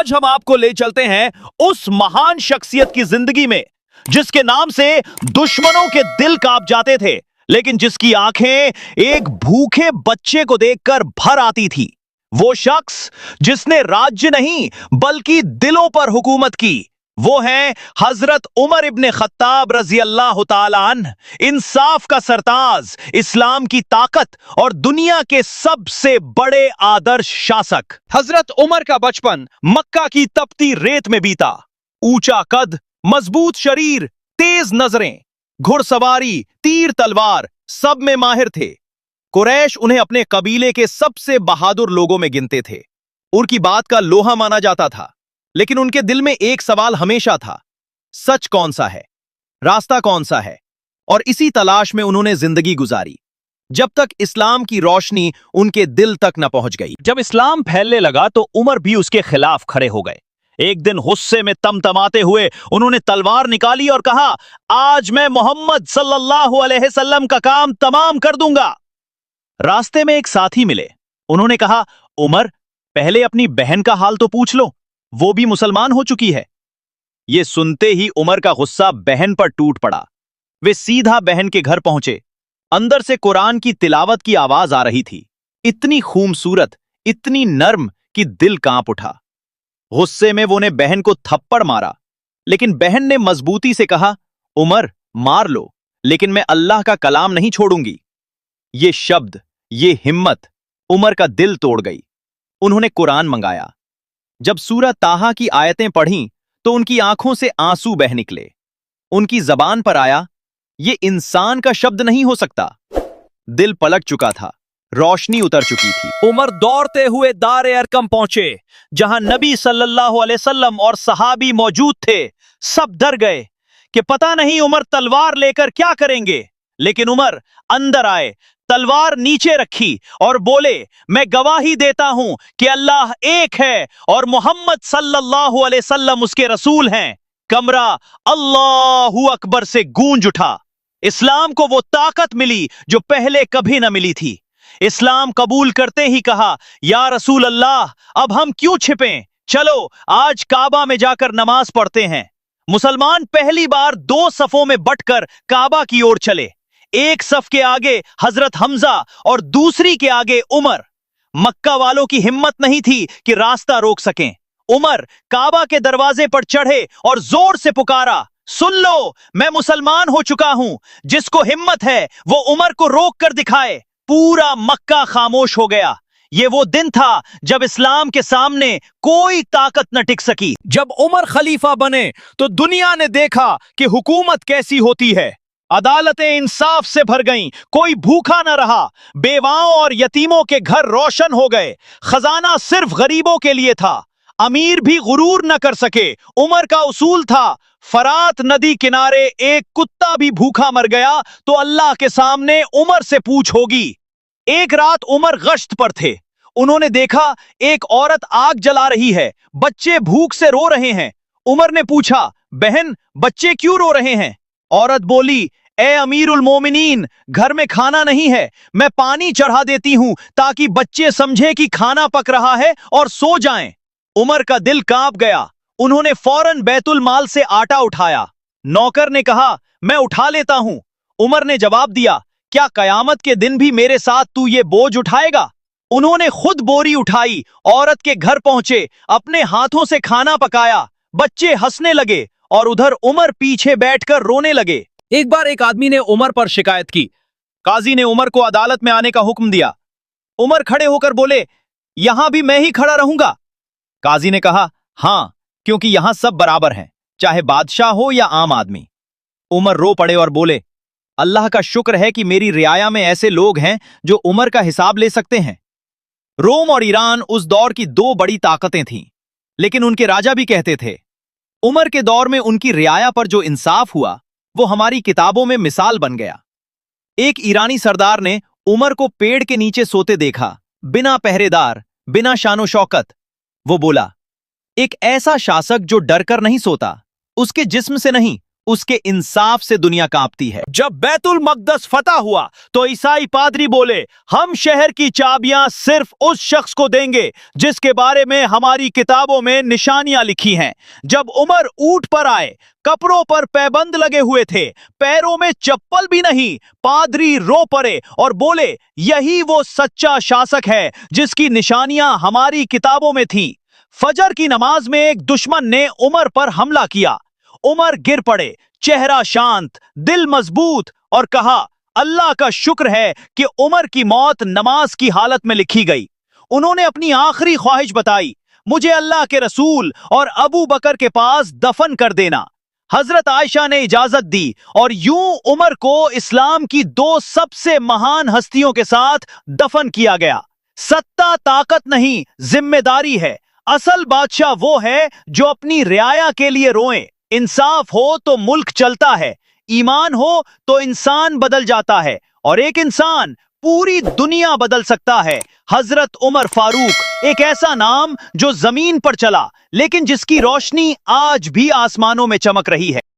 आज हम आपको ले चलते हैं उस महान शख्सियत की जिंदगी में जिसके नाम से दुश्मनों के दिल कांप जाते थे, लेकिन जिसकी आंखें एक भूखे बच्चे को देखकर भर आती थी। वो शख्स जिसने राज्य नहीं बल्कि दिलों पर हुकूमत की, वो है हजरत उमर इब्ने खत्ताब रजी अल्लाह ताला अन्ह, इंसाफ का सरताज, इस्लाम की ताकत और दुनिया के सबसे बड़े आदर्श शासक। हजरत उमर का बचपन मक्का की तपती रेत में बीता। ऊंचा कद, मजबूत शरीर, तेज नजरें, घुड़सवारी, तीर तलवार सब में माहिर थे। कुरैश उन्हें अपने कबीले के सबसे बहादुर लोगों में गिनते थे। उनकी बात का लोहा माना जाता था, लेकिन उनके दिल में एक सवाल हमेशा था, सच कौन सा है, रास्ता कौन सा है। और इसी तलाश में उन्होंने जिंदगी गुजारी, जब तक इस्लाम की रोशनी उनके दिल तक न पहुंच गई। जब इस्लाम फैलने लगा तो उमर भी उसके खिलाफ खड़े हो गए। एक दिन गुस्से में तमतमाते हुए उन्होंने तलवार निकाली और कहा, आज मैं मोहम्मद सल्लल्लाहु अलैहि वसल्लम का काम तमाम कर दूंगा। रास्ते में एक साथी मिले। उन्होंने कहा, उमर, पहले अपनी बहन का हाल तो पूछ लो, वो भी मुसलमान हो चुकी है। ये सुनते ही उमर का गुस्सा बहन पर टूट पड़ा। वे सीधा बहन के घर पहुंचे। अंदर से कुरान की तिलावत की आवाज आ रही थी, इतनी खूबसूरत, इतनी नर्म कि दिल कांप उठा। गुस्से में वो ने बहन को थप्पड़ मारा, लेकिन बहन ने मजबूती से कहा, उमर, मार लो, लेकिन मैं अल्लाह का कलाम नहीं छोड़ूंगी। ये शब्द, ये हिम्मत उमर का दिल तोड़ गई। उन्होंने कुरान मंगाया। जब सूरह ताहा की आयतें पढ़ीं तो उनकी आंखों से आंसू बह निकले। उनकी जबान पर आया, ये इंसान का शब्द नहीं हो सकता। दिल पलट चुका था, रोशनी उतर चुकी थी। उमर दौड़ते हुए दारे अरकम पहुंचे, जहां नबी सल्लल्लाहु अलैहि वसल्लम और सहाबी मौजूद थे। सब डर गए कि पता नहीं उमर तलवार लेकर क्या करेंगे, लेकिन उमर अंदर आए, तलवार नीचे रखी और बोले, मैं गवाही देता हूं कि अल्लाह एक है और मोहम्मद सल्लल्लाहु अलैहि वसल्लम उसके रसूल हैं। कमरा अल्लाहू अकबर से गूंज उठा। इस्लाम को वो ताकत मिली जो पहले कभी न मिली थी। इस्लाम कबूल करते ही कहा, या रसूल अल्लाह, अब हम क्यों छिपें, चलो आज काबा में जाकर नमाज पढ़ते हैं। मुसलमान पहली बार दो सफों में बंटकर काबा की ओर चले। एक सफ के आगे हजरत हमजा और दूसरी के आगे उमर। मक्का वालों की हिम्मत नहीं थी कि रास्ता रोक सकें। उमर काबा के दरवाजे पर चढ़े और जोर से पुकारा, सुन लो, मैं मुसलमान हो चुका हूं। जिसको हिम्मत है वो उमर को रोक कर दिखाए। पूरा मक्का खामोश हो गया। ये वो दिन था जब इस्लाम के सामने कोई ताकत न टिक सकी। जब उमर खलीफा बने तो दुनिया ने देखा कि हुकूमत कैसी होती है। अदालतें इंसाफ से भर गईं, कोई भूखा न रहा, बेवाओं और यतीमों के घर रोशन हो गए। खजाना सिर्फ गरीबों के लिए था। अमीर भी गुरूर न कर सके। उमर का उसूल था, फरात नदी किनारे एक कुत्ता भी भूखा मर गया तो अल्लाह के सामने उमर से पूछ होगी। एक रात उमर गश्त पर थे। उन्होंने देखा एक औरत आग जला रही है, बच्चे भूख से रो रहे हैं। उमर ने पूछा, बहन, बच्चे क्यों रो रहे हैं? औरत बोली, ए अमीरुल मोमिनीन, घर में खाना नहीं है, मैं पानी चढ़ा देती हूं ताकि बच्चे समझे कि खाना पक रहा है और सो जाएं। उमर का दिल कांप गया। उन्होंने फौरन बैतुल माल से आटा उठाया। नौकर ने कहा, मैं उठा लेता हूं। उमर ने जवाब दिया, क्या कयामत के दिन भी मेरे साथ तू ये बोझ उठाएगा? उन्होंने खुद बोरी उठाई, औरत के घर पहुंचे, अपने हाथों से खाना पकाया। बच्चे हंसने लगे और उधर उमर पीछे बैठकर रोने लगे। एक बार एक आदमी ने उमर पर शिकायत की। काजी ने उमर को अदालत में आने का हुक्म दिया। उमर खड़े होकर बोले, यहां भी मैं ही खड़ा रहूंगा। काजी ने कहा, हां, क्योंकि यहां सब बराबर हैं, चाहे बादशाह हो या आम आदमी। उमर रो पड़े और बोले, अल्लाह का शुक्र है कि मेरी रियाया में ऐसे लोग हैं जो उमर का हिसाब ले सकते हैं। रोम और ईरान उस दौर की दो बड़ी ताकतें थीं, लेकिन उनके राजा भी कहते थे, उमर के दौर में उनकी रियाया पर जो इंसाफ हुआ वो हमारी किताबों में मिसाल बन गया। एक ईरानी सरदार ने उमर को पेड़ के नीचे सोते देखा, बिना पहरेदार, बिना शानो शौकत। वो बोला, एक ऐसा शासक जो डर कर नहीं सोता, उसके जिस्म से नहीं, उसके इंसाफ से दुनिया कांपती है। जब बैतुल मकदस फतह हुआ तो ईसाई पादरी बोले, हम शहर की चाबियां सिर्फ उस शख्स को देंगे जिसके बारे में हमारी किताबों में निशानियां लिखी हैं। जब उमर ऊंट पर आए, कपड़ों पर पैबंद लगे हुए थे, पैरों में चप्पल भी नहीं, पादरी रो पड़े और बोले, यही वो सच्चा शासक है जिसकी निशानियां हमारी किताबों में थी। फजर की नमाज में एक दुश्मन ने उमर पर हमला किया। उमर गिर पड़े, चेहरा शांत, दिल मजबूत, और कहा, अल्लाह का शुक्र है कि उमर की मौत नमाज की हालत में लिखी गई। उन्होंने अपनी आखिरी ख्वाहिश बताई, मुझे अल्लाह के रसूल और अबू बकर के पास दफन कर देना। हजरत आयशा ने इजाजत दी और यूं उमर को इस्लाम की दो सबसे महान हस्तियों के साथ दफन किया गया। सत्ता ताकत नहीं, जिम्मेदारी है। असल बादशाह वो है जो अपनी रियाया के लिए रोए। इंसाफ हो तो मुल्क चलता है, ईमान हो तो इंसान बदल जाता है, और एक इंसान पूरी दुनिया बदल सकता है। हजरत उमर फारूक, एक ऐसा नाम जो जमीन पर चला लेकिन जिसकी रोशनी आज भी आसमानों में चमक रही है।